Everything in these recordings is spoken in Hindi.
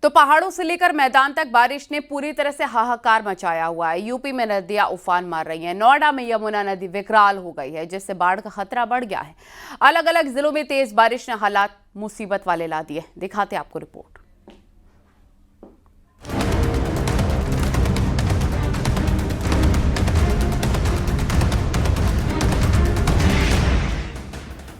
तो पहाड़ों से लेकर मैदान तक बारिश ने पूरी तरह से हाहाकार मचाया हुआ है। यूपी में नदियां उफान मार रही हैं। नोएडा में यमुना नदी विकराल हो गई है, जिससे बाढ़ का खतरा बढ़ गया है। अलग अलग जिलों में तेज बारिश ने हालात मुसीबत वाले ला दिए। दिखाते आपको रिपोर्ट।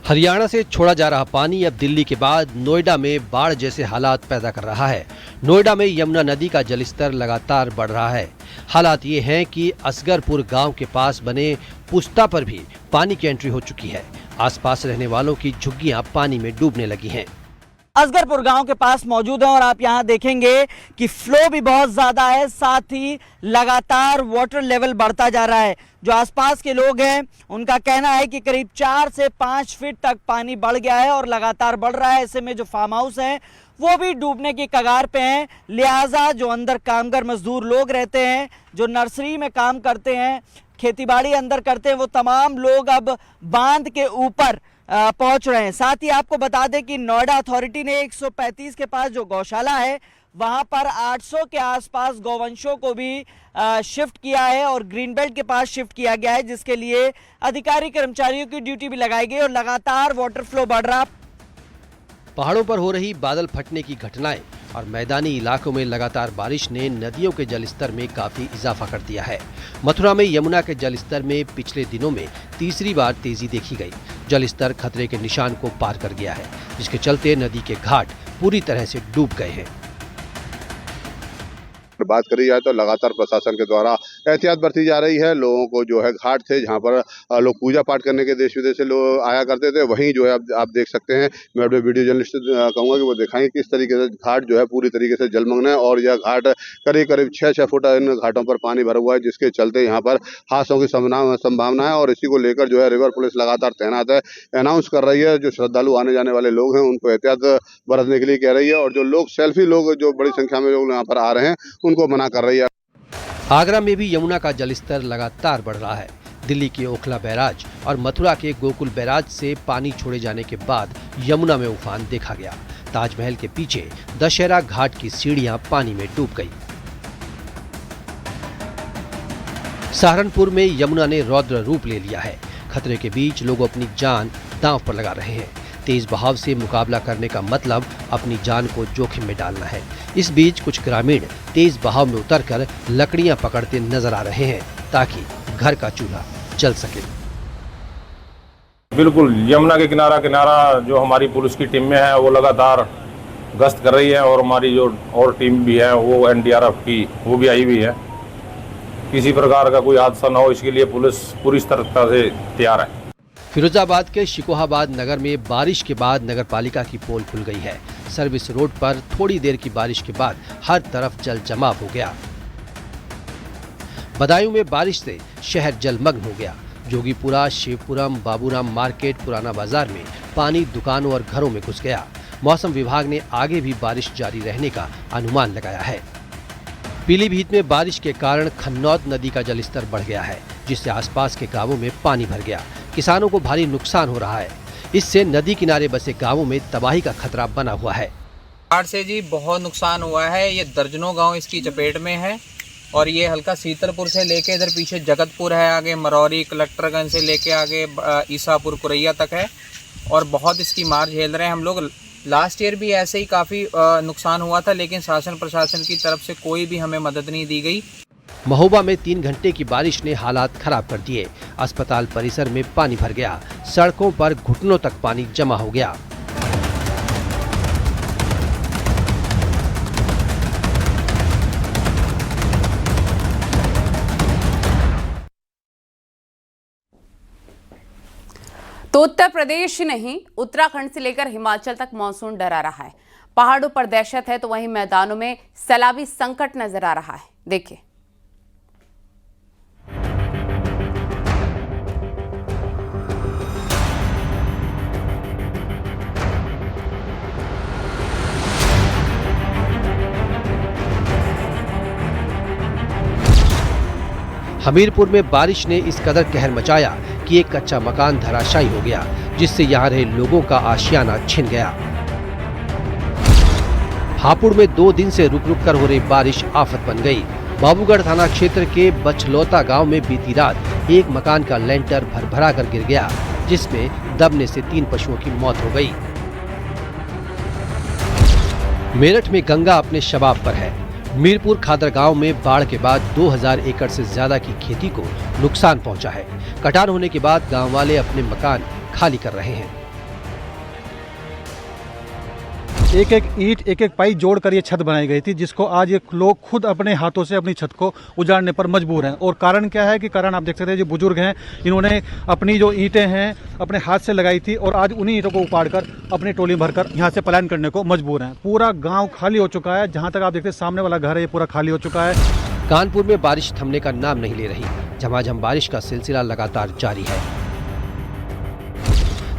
हरियाणा से छोड़ा जा रहा पानी अब दिल्ली के बाद नोएडा में बाढ़ जैसे हालात पैदा कर रहा है। नोएडा में यमुना नदी का जलस्तर लगातार बढ़ रहा है। हालात ये हैं कि असगरपुर गांव के पास बने पुस्ता पर भी पानी की एंट्री हो चुकी है। आसपास रहने वालों की झुग्गियां पानी में डूबने लगी हैं। असगरपुर गांव के पास मौजूद है और आप यहां देखेंगे कि फ्लो भी बहुत ज्यादा है, साथ ही लगातार वाटर लेवल बढ़ता जा रहा है। जो आसपास के लोग हैं उनका कहना है कि करीब 4 से 5 फीट तक पानी बढ़ गया है और लगातार बढ़ रहा है। ऐसे में जो फार्म हाउस हैं वो भी डूबने की कगार पे हैं। लिहाजा जो अंदर कामगार मजदूर लोग रहते हैं, जो नर्सरी में काम करते हैं, खेतीबाड़ी अंदर करते हैं, वो तमाम लोग अब बांध के ऊपर पहुंच रहे हैं। साथ ही आपको बता दें कि नोएडा अथॉरिटी ने 135 के पास जो गौशाला है वहां पर 800 के आसपास गौवंशों को भी शिफ्ट किया है और ग्रीन बेल्ट के पास शिफ्ट किया गया है, जिसके लिए अधिकारी कर्मचारियों की ड्यूटी भी लगाई गई और लगातार वाटर फ्लो बढ़ रहा। पहाड़ों पर हो रही बादल फटने की घटनाएं और मैदानी इलाकों में लगातार बारिश ने नदियों के जलस्तर में काफी इजाफा कर दिया है। मथुरा में यमुना के जलस्तर में पिछले दिनों में तीसरी बार तेजी देखी गई। जलस्तर खतरे के निशान को पार कर गया है, जिसके चलते नदी के घाट पूरी तरह से डूब गए हैं। बात करी जाए तो लगातार प्रशासन के द्वारा एहतियात बरती जा रही है। लोगों को जो है घाट थे जहां पर लोग पूजा पाठ करने के देश विदेश से लोग आया करते थे, वहीं जो है आप देख सकते हैं। मैं अपने वीडियो जर्नलिस्ट कहूँगा कि वो दिखाएंगे किस तरीके से घाट जो है पूरी तरीके से जलमग्न है और यह घाट करीब 6 फुट इन घाटों पर पानी भरा हुआ है, जिसके चलते यहाँ पर हादसों की संभावना है और इसी को लेकर जो है रिवर पुलिस लगातार तैनात है। अनाउंस कर रही है जो श्रद्धालु आने जाने वाले लोग हैं उनको एहतियात बरतने के लिए कह रही है और जो लोग सेल्फी लोग जो बड़ी संख्या में लोग यहाँ पर आ रहे हैं उनको मना कर रही है। आगरा में भी यमुना का जलस्तर लगातार बढ़ रहा है। दिल्ली के ओखला बैराज और मथुरा के गोकुल बैराज से पानी छोड़े जाने के बाद यमुना में उफान देखा गया। ताजमहल के पीछे दशहरा घाट की सीढ़ियां पानी में डूब गई। सहारनपुर में यमुना ने रौद्र रूप ले लिया है। खतरे के बीच लोग अपनी जान दांव पर लगा रहे हैं। तेज बहाव से मुकाबला करने का मतलब अपनी जान को जोखिम में डालना है। इस बीच कुछ ग्रामीण तेज बहाव में उतरकर लकड़ियां पकड़ते नजर आ रहे हैं ताकि घर का चूल्हा जल सके। बिल्कुल यमुना के किनारा जो हमारी पुलिस की टीम में है वो लगातार गश्त कर रही है और हमारी जो और टीम भी है वो एनडीआरएफ की वो भी आई हुई है। किसी प्रकार का कोई हादसा न हो इसके लिए पुलिस पूरी सतर्कता से तैयार है। फिरोजाबाद के शिकोहाबाद नगर में बारिश के बाद नगर पालिका की पोल खुल गई है। सर्विस रोड पर थोड़ी देर की बारिश के बाद हर तरफ जल जमाव हो गया। बदायूं में बारिश से शहर जलमग्न हो गया। जोगीपुरा, शिवपुरम, बाबूराम मार्केट, पुराना बाजार में पानी दुकानों और घरों में घुस गया। मौसम विभाग ने आगे भी बारिश जारी रहने का अनुमान लगाया है। पीलीभीत में बारिश के कारण खन्नौद नदी का जलस्तर बढ़ गया है, जिससे आसपास के गांवों में पानी भर गया। किसानों को भारी नुकसान हो रहा है। इससे नदी किनारे बसे गांवों में तबाही का खतरा बना हुआ है। बाढ़ से जी बहुत नुकसान हुआ है। ये दर्जनों गांव इसकी चपेट में है और ये हल्का सीतलपुर से लेके इधर पीछे जगतपुर है, आगे मरौरी कलेक्टरगंज से लेके आगे ईसापुर कुरैया तक है और बहुत इसकी मार झेल रहे हैं हम लोग। लास्ट ईयर भी ऐसे ही काफ़ी नुकसान हुआ था, लेकिन शासन प्रशासन की तरफ से कोई भी हमें मदद नहीं दी गई। महोबा में 3 घंटे की बारिश ने हालात खराब कर दिए। अस्पताल परिसर में पानी भर गया। सड़कों पर घुटनों तक पानी जमा हो गया। तो उत्तर प्रदेश नहीं, उत्तराखंड से लेकर हिमाचल तक मानसून डरा रहा है। पहाड़ों पर दहशत है तो वहीं मैदानों में सैलाबी संकट नजर आ रहा है। देखिए। हमीरपुर में बारिश ने इस कदर कहर मचाया कि एक कच्चा मकान धराशायी हो गया, जिससे यहाँ रहे लोगों का आशियाना छिन गया। हापुड़ में 2 दिन से रुक रुक कर हो रही बारिश आफत बन गई। बाबूगढ़ थाना क्षेत्र के बछलौता गांव में बीती रात एक मकान का लेंटर भरभरा कर गिर गया, जिसमें दबने से 3 पशुओं की मौत हो गई। मेरठ में गंगा अपने शबाब पर है। मीरपुर खादर गांव में बाढ़ के बाद 2000 एकड़ से ज्यादा की खेती को नुकसान पहुंचा है। कटान होने के बाद गांव वाले अपने मकान खाली कर रहे हैं। एक एक ईंट एक एक पाई जोड़कर ये छत बनाई गई थी, जिसको आज ये लोग खुद अपने हाथों से अपनी छत को उजाड़ने पर मजबूर हैं। और कारण क्या है कि कारण आप देख सकते हैं, जो बुजुर्ग हैं इन्होंने अपनी जो ईंटें हैं अपने हाथ से लगाई थी और आज उन्हीं ईंटों को उपाड़कर अपनी टोली भरकर यहाँ से पलायन करने को मजबूर हैं। पूरा गाँव खाली हो चुका है। जहाँ तक आप देखते हैं सामने वाला घर है ये पूरा खाली हो चुका है। कानपुर में बारिश थमने का नाम नहीं ले रही। झमाझम बारिश का सिलसिला लगातार जारी है।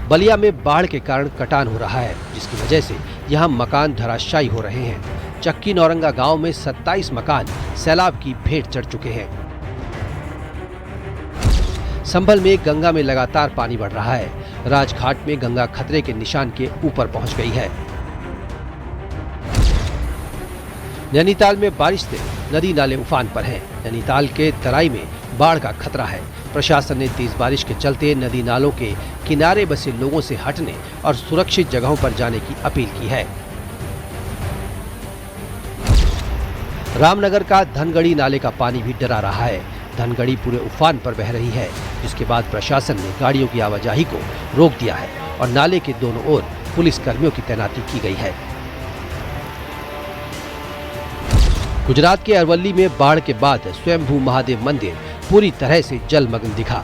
बलिया में बाढ़ के कारण कटान हो रहा है, जिसकी वजह से यहाँ मकान धराशायी हो रहे हैं। चक्की नौरंगा गांव में 27 मकान सैलाब की भेंट चढ़ चुके हैं। संभल में गंगा में लगातार पानी बढ़ रहा है। राजघाट में गंगा खतरे के निशान के ऊपर पहुंच गई है। नैनीताल में बारिश से नदी नाले उफान पर हैं। नैनीताल के तराई में बाढ़ का खतरा है। प्रशासन ने तेज बारिश के चलते नदी नालों के किनारे बसे लोगों से हटने और सुरक्षित जगहों पर जाने की अपील की है। रामनगर का धनगढ़ी नाले का पानी भी डरा रहा है। धनगढ़ी पूरे उफान पर बह रही है, जिसके बाद प्रशासन ने गाड़ियों की आवाजाही को रोक दिया है और नाले के दोनों ओर पुलिस कर्मियों की तैनाती की गई है। गुजरात के अरवल्ली में बाढ़ के बाद स्वयंभू महादेव मंदिर पूरी तरह से जलमग्न दिखा।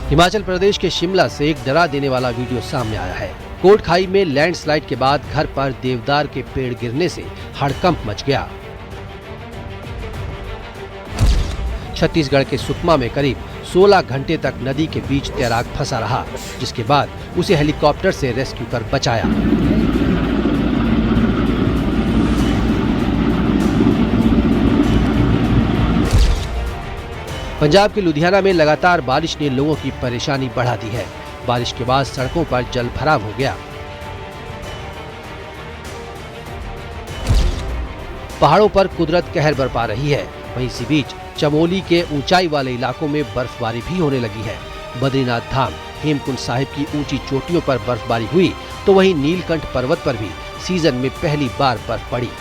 हिमाचल प्रदेश के शिमला से एक डरा देने वाला वीडियो सामने आया है। कोटखाई में लैंडस्लाइड के बाद घर पर देवदार के पेड़ गिरने से हड़कंप मच गया। छत्तीसगढ़ के सुकमा में करीब 16 घंटे तक नदी के बीच तैराक फंसा रहा, जिसके बाद उसे हेलीकॉप्टर से रेस्क्यू कर बचाया। पंजाब के लुधियाना में लगातार बारिश ने लोगों की परेशानी बढ़ा दी है। बारिश के बाद सड़कों पर जल भराव हो गया। पहाड़ों पर कुदरत कहर बरपा रही है। वहीं इसी बीच चमोली के ऊंचाई वाले इलाकों में बर्फबारी भी होने लगी है। बद्रीनाथ धाम, हेमकुंड साहिब की ऊंची चोटियों पर बर्फबारी हुई, तो वहीं नीलकंठ पर्वत पर भी सीजन में पहली बार बर्फ पड़ी।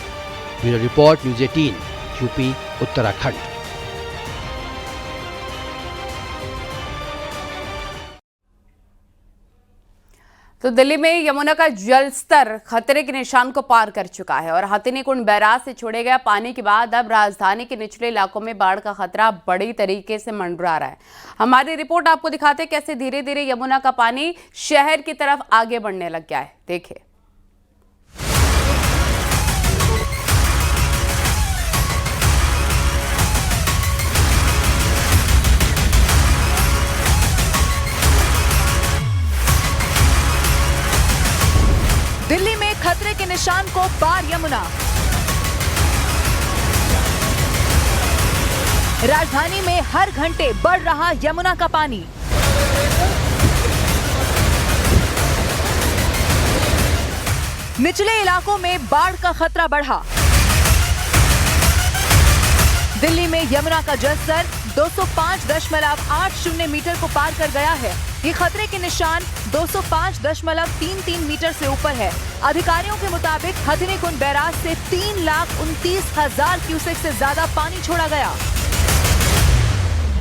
Bureau report, news 18, UP, Uttarakhand. तो दिल्ली में यमुना का जल स्तर खतरे के निशान को पार कर चुका है और हथिनीकुंड बैराज से छोड़े गए पानी के बाद अब राजधानी के निचले इलाकों में बाढ़ का खतरा बड़ी तरीके से मंडरा रहा है। हमारी रिपोर्ट आपको दिखाते हैं कैसे धीरे धीरे यमुना का पानी शहर की तरफ आगे बढ़ने लग गया है। देखिए। दिल्ली में खतरे के निशान को पार यमुना। राजधानी में हर घंटे बढ़ रहा यमुना का पानी। निचले इलाकों में बाढ़ का खतरा बढ़ा। दिल्ली में यमुना का जलस्तर 205.80 मीटर को पार कर गया है। ये खतरे के निशान 205.33 मीटर से ऊपर है। अधिकारियों के मुताबिक हथिनीकुंड बैराज से 3,29,000 क्यूसेक से ज्यादा पानी छोड़ा गया।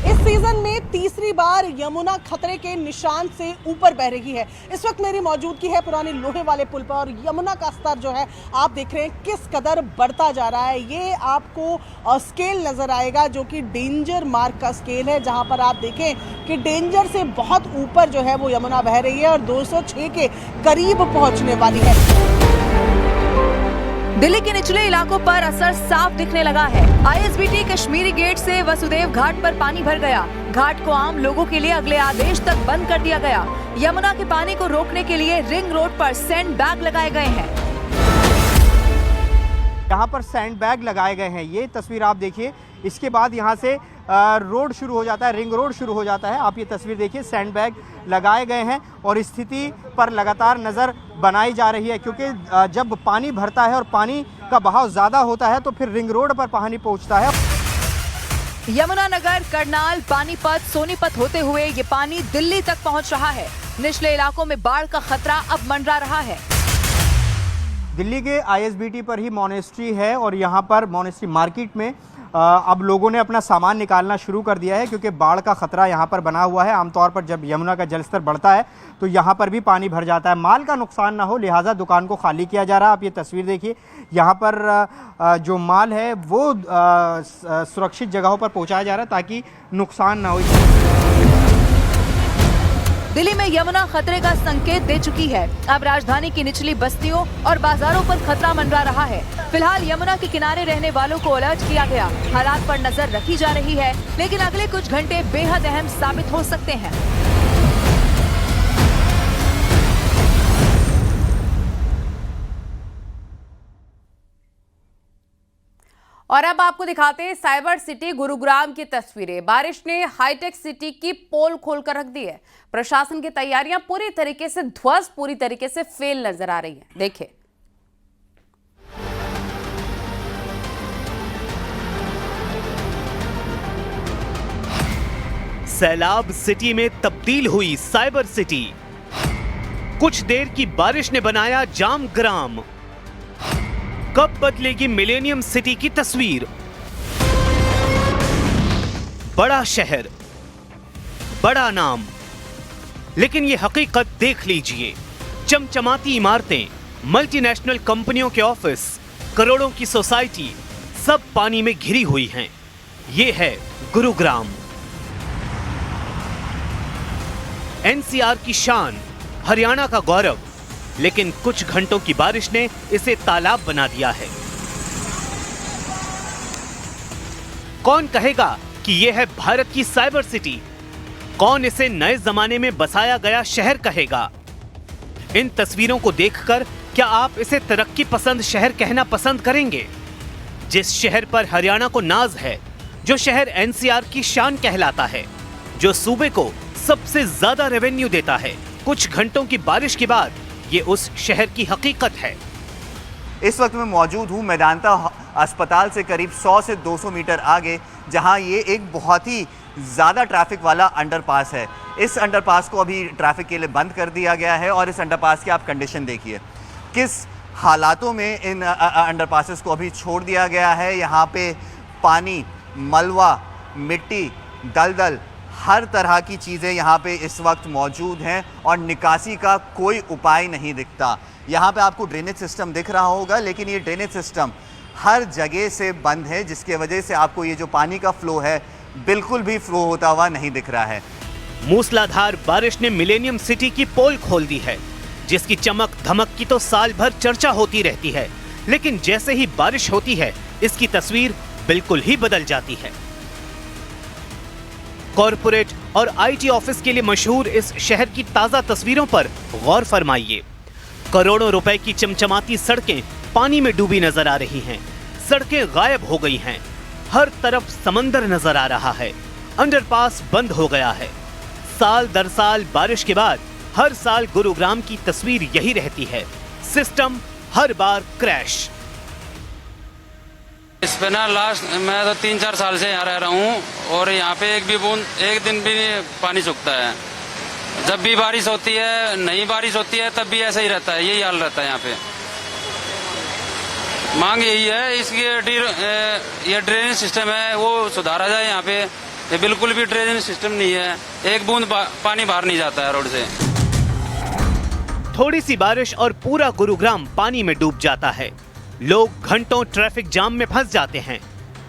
इस सीजन में तीसरी बार यमुना खतरे के निशान से ऊपर बह रही है। इस वक्त मेरी मौजूदगी है पुराने लोहे वाले पुल पर और यमुना का स्तर जो है आप देख रहे हैं किस कदर बढ़ता जा रहा है। ये आपको स्केल नजर आएगा जो कि डेंजर मार्क का स्केल है, जहां पर आप देखें कि डेंजर से बहुत ऊपर जो है वो यमुना बह रही है और 206 के करीब पहुंचने वाली है। दिल्ली के निचले इलाकों पर असर साफ दिखने लगा है। ISBT कश्मीरी गेट से वसुदेव घाट पर पानी भर गया। घाट को आम लोगों के लिए अगले आदेश तक बंद कर दिया गया। यमुना के पानी को रोकने के लिए रिंग रोड पर सैंड बैग लगाए गए हैं। यहाँ पर सैंड बैग लगाए गए हैं। ये तस्वीर आप देखिए, इसके बाद यहाँ से रोड शुरू हो जाता है, रिंग रोड शुरू हो जाता है। आप ये तस्वीर देखिए, सैंडबैग लगाए गए हैं और स्थिति पर लगातार नज़र बनाई जा रही है, क्योंकि जब पानी भरता है और पानी का बहाव ज़्यादा होता है तो फिर रिंग रोड पर पानी पहुँचता है। यमुनानगर, करनाल, पानीपत, सोनीपत होते हुए ये पानी दिल्ली तक पहुंच रहा है। निचले इलाकों में बाढ़ का खतरा अब मंडरा रहा है। दिल्ली के ISBT पर ही मॉनेस्ट्री है और यहाँ पर मॉनेस्ट्री मार्केट में अब लोगों ने अपना सामान निकालना शुरू कर दिया है, क्योंकि बाढ़ का खतरा यहाँ पर बना हुआ है। आमतौर पर जब यमुना का जलस्तर बढ़ता है तो यहाँ पर भी पानी भर जाता है। माल का नुकसान ना हो, लिहाजा दुकान को खाली किया जा रहा है। आप ये तस्वीर देखिए, यहाँ पर जो माल है वो सुरक्षित जगहों पर पहुँचाया जा रहा है ताकि नुकसान ना हो। दिल्ली में यमुना खतरे का संकेत दे चुकी है। अब राजधानी की निचली बस्तियों और बाजारों पर खतरा मंडरा रहा है। फिलहाल यमुना के किनारे रहने वालों को अलर्ट किया गया। हालात पर नजर रखी जा रही है, लेकिन अगले कुछ घंटे बेहद अहम साबित हो सकते हैं। और अब आपको दिखाते हैं साइबर सिटी गुरुग्राम की तस्वीरें। बारिश ने हाईटेक सिटी की पोल खोलकर रख दी है। प्रशासन की तैयारियां पूरी तरीके से ध्वस्त, पूरी तरीके से फेल नजर आ रही है। देखिए, सैलाब सिटी में तब्दील हुई साइबर सिटी। कुछ देर की बारिश ने बनाया जाम ग्राम। कब बदलेगी मिलेनियम सिटी की तस्वीर? बड़ा शहर, बड़ा नाम, लेकिन ये हकीकत देख लीजिए। चमचमाती इमारतें, मल्टीनेशनल कंपनियों के ऑफिस, करोड़ों की सोसाइटी, सब पानी में घिरी हुई हैं। ये है गुरुग्राम, NCR की शान, हरियाणा का गौरव। लेकिन कुछ घंटों की बारिश ने इसे तालाब बना दिया है। कौन कहेगा कि यह है भारत की साइबर सिटी? कौन इसे नए जमाने में बसाया गया शहर कहेगा? इन तस्वीरों को देखकर क्या आप इसे तरक्की पसंद शहर कहना पसंद करेंगे? जिस शहर पर हरियाणा को नाज है, जो शहर NCR की शान कहलाता है, जो सूबे को सबसे ज्यादा रेवेन्यू देता है, कुछ घंटों की बारिश के बाद ये उस शहर की हकीकत है। इस वक्त मैं मौजूद हूँ मेदांता अस्पताल से करीब 100 से 200 मीटर आगे, जहाँ ये एक बहुत ही ज़्यादा ट्रैफिक वाला अंडरपास है। इस अंडरपास को अभी ट्रैफिक के लिए बंद कर दिया गया है और इस अंडरपास की आप कंडीशन देखिए, किस हालातों में इन अंडरपासेस को अभी छोड़ दिया गया है। यहाँ पे पानी, मलबा, मिट्टी, दलदल, हर तरह की चीज़ें यहाँ पे इस वक्त मौजूद हैं और निकासी का कोई उपाय नहीं दिखता। यहाँ पे आपको ड्रेनेज सिस्टम दिख रहा होगा, लेकिन ये ड्रेनेज सिस्टम हर जगह से बंद है, जिसके वजह से आपको ये जो पानी का फ्लो है बिल्कुल भी फ्लो होता हुआ नहीं दिख रहा है। मूसलाधार बारिश ने मिलेनियम सिटी की पोल खोल दी है, जिसकी चमक धमक की तो साल भर चर्चा होती रहती है, लेकिन जैसे ही बारिश होती है इसकी तस्वीर बिल्कुल ही बदल जाती है। कॉरपोरेट और IT ऑफिस के लिए मशहूर इस शहर की ताजा तस्वीरों पर गौर फरमाइए। करोड़ों रुपए की चमचमाती सड़कें पानी में डूबी नजर आ रही हैं। सड़कें गायब हो गई हैं। हर तरफ समंदर नजर आ रहा है। अंडरपास बंद हो गया है। साल दर साल बारिश के बाद हर साल गुरुग्राम की तस्वीर यही रहती है। सिस्टम हर बार क्रैश। इस पे ना मैं तो 3-4 साल से यहाँ रह रहा हूँ और यहाँ पे एक दिन भी पानी सूखता है। जब भी बारिश होती है, नई बारिश होती है, तब भी ऐसा ही रहता है, यही हाल रहता है यहाँ पे। मांग यही है, इसकी ये ड्रेनेज सिस्टम है वो सुधारा जाए। यहाँ पे ये बिल्कुल भी ड्रेनेज सिस्टम नहीं है, एक बूंद पानी बाहर नहीं जाता है रोड से। थोड़ी सी बारिश और पूरा गुरुग्राम पानी में डूब जाता है। लोग घंटों ट्रैफिक जाम में फंस जाते हैं।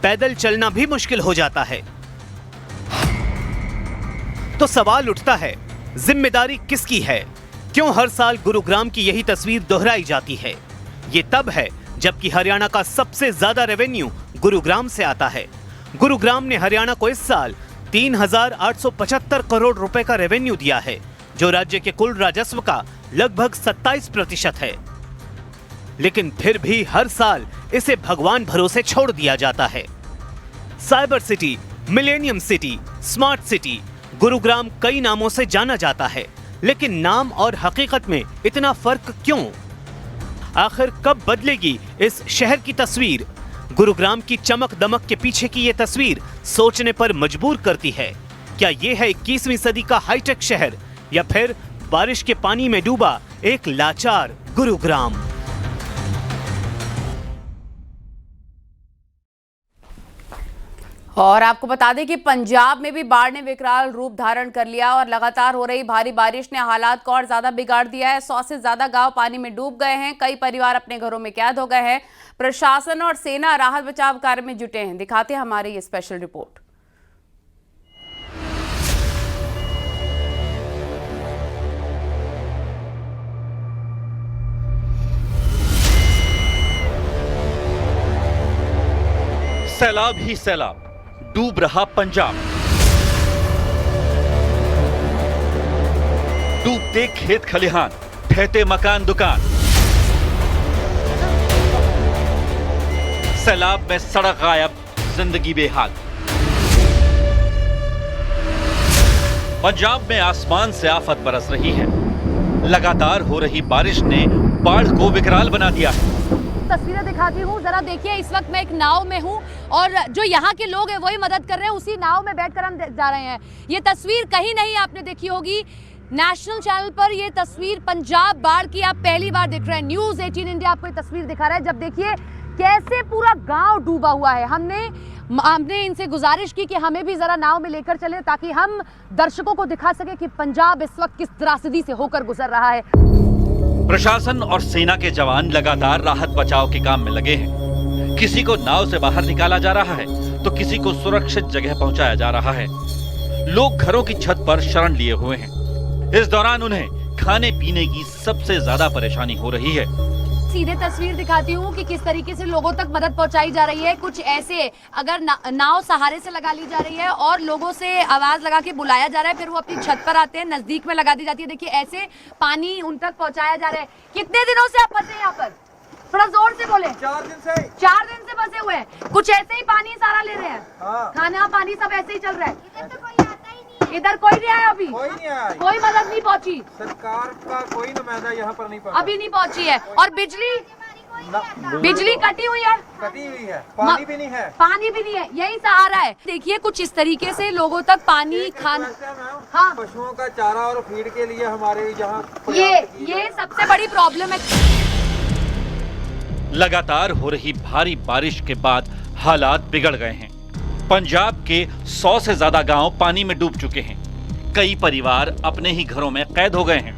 पैदल चलना भी मुश्किल हो जाता है। तो सवाल उठता है, जिम्मेदारी किसकी है? क्यों हर साल गुरुग्राम की यही तस्वीर दोहराई जाती है? ये तब है जबकि हरियाणा का सबसे ज्यादा रेवेन्यू गुरुग्राम से आता है। गुरुग्राम ने हरियाणा को इस साल 3,875 करोड़ रुपए का रेवेन्यू दिया है, जो राज्य के कुल राजस्व का लगभग 27% है। लेकिन फिर भी हर साल इसे भगवान भरोसे छोड़ दिया जाता है। Cyber city, millennium city, smart city, Gurugram कई नामों से जाना जाता है, लेकिन नाम और हकीकत में इतना फर्क क्यों? आखिर कब बदलेगी इस शहर की तस्वीर? गुरुग्राम की चमक दमक के पीछे की ये तस्वीर सोचने पर मजबूर करती है। क्या ये है 21वीं सदी का हाईटेक शहर, या फिर बारिश के पानी में डूबा एक लाचार गुरुग्राम? और आपको बता दें कि पंजाब में भी बाढ़ ने विकराल रूप धारण कर लिया और लगातार हो रही भारी बारिश ने हालात को और ज्यादा बिगाड़ दिया है। 100 से ज्यादा गांव पानी में डूब गए हैं। कई परिवार अपने घरों में कैद हो गए हैं। प्रशासन और सेना राहत बचाव कार्य में जुटे हैं। दिखाते हैं हमारी ये स्पेशल रिपोर्ट। सैलाब ही सैलाब, डूब रहा पंजाब। डूबते खेत खलिहान, ढहते मकान दुकान। सैलाब में सड़क गायब, जिंदगी बेहाल। पंजाब में आसमान से आफत बरस रही है। लगातार हो रही बारिश ने बाढ़ को विकराल बना दिया है। तस्वीरें दिखाती हूँ, जरा देखिए। इस वक्त मैं एक नाव में हूँ और जो यहाँ के लोग हैं वही मदद कर रहे हैं। उसी नाव में बैठकर हम जा रहे हैं। ये तस्वीर कहीं नहीं आपने देखी होगी। नेशनल चैनल पर ये तस्वीर पंजाब बाढ़ की आप पहली बार देख रहे हैं। न्यूज़ 18 इंडिया आपको ये तस्वीर दिखा रहा है। जब देखिए कैसे पूरा गांव डूबा हुआ है। हमने इनसे गुजारिश की कि हमें भी जरा नाव में लेकर चले ताकि हम दर्शकों को दिखा सके कि पंजाब इस वक्त किस त्रासदी से होकर गुजर रहा है। प्रशासन और सेना के जवान लगातार राहत बचाव के काम में लगे हैं। किसी को नाव से बाहर निकाला जा रहा है तो किसी को सुरक्षित जगह पहुंचाया जा रहा है। लोग घरों की छत पर शरण लिए हुए हैं। इस दौरान उन्हें खाने पीने की सबसे ज्यादा परेशानी हो रही है। सीधे तस्वीर दिखाती हूँ कि किस तरीके से लोगों तक मदद पहुंचाई जा रही है। कुछ ऐसे अगर नाव सहारे से लगा ली जा रही है और लोगों से आवाज लगा के बुलाया जा रहा है, फिर वो अपनी छत पर आते हैं, नजदीक में लगा दी जाती है। देखिए ऐसे पानी उन तक पहुंचाया जा रहा है। कितने दिनों से आप फंसे हैं यहाँ पर? थोड़ा जोर से बोले। 4 दिन से। 4 दिन से फंसे हुए हैं। कुछ ऐसे ही पानी सहारा ले रहे हैं। खाना पानी सब ऐसे ही चल रहा है। इधर कोई नहीं आया अभी? कोई नहीं आया। कोई मदद नहीं पहुंची? सरकार का कोई नुमाइंदा यहाँ पर नहीं पहुंचा। अभी नहीं पहुंची है। और बिजली कटी हुई है। कटी हुई है। पानी भी नहीं है। पानी भी नहीं है। यही सहारा है। देखिए कुछ इस तरीके से लोगों तक पानी, खाना, हाँ, पशुओं का चारा और फीड के लिए हमारे यहाँ ये सबसे बड़ी प्रॉब्लम है। लगातार हो रही भारी बारिश के बाद हालात बिगड़ गए हैं। पंजाब के 100 से ज्यादा गांव पानी में डूब चुके हैं। कई परिवार अपने ही घरों में कैद हो गए हैं।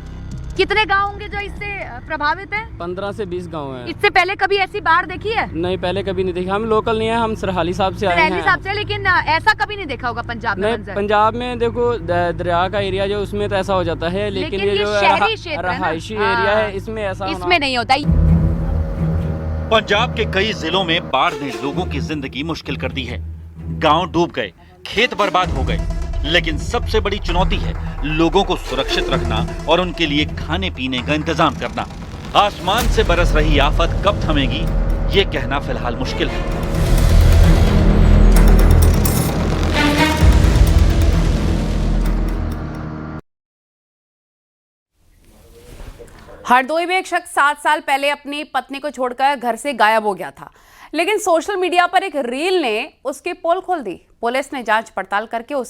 कितने गांव होंगे जो इससे प्रभावित हैं? 15 से 20 गांव हैं। इससे पहले कभी ऐसी बाढ़ देखी है? नहीं, पहले कभी नहीं देखी। हम लोकल नहीं है, हम सरहाली साहब से आए हैं। साहब से, लेकिन ऐसा कभी नहीं देखा होगा पंजाब में? नहीं, पंजाब में देखो दरिया का एरिया जो उसमें तो ऐसा हो जाता है, लेकिन ये जो रहायशी एरिया है इसमें ऐसा नहीं होता। पंजाब के कई जिलों में बाढ़ ने लोगों की जिंदगी मुश्किल कर दी है। गांव डूब गए, खेत बर्बाद हो गए, लेकिन सबसे बड़ी चुनौती है लोगों को सुरक्षित रखना और उनके लिए खाने पीने का इंतजाम करना। आसमान से बरस रही आफत कब थमेगी, ये कहना फिलहाल मुश्किल है। हरदोई में एक शख्स 7 साल पहले अपनी पत्नी को छोड़कर घर से गायब हो गया था, लेकिन सोशल मीडिया पर एक रील ने उसकी पोल खोल दी। पुलिस ने जांच पड़ताल करके उसे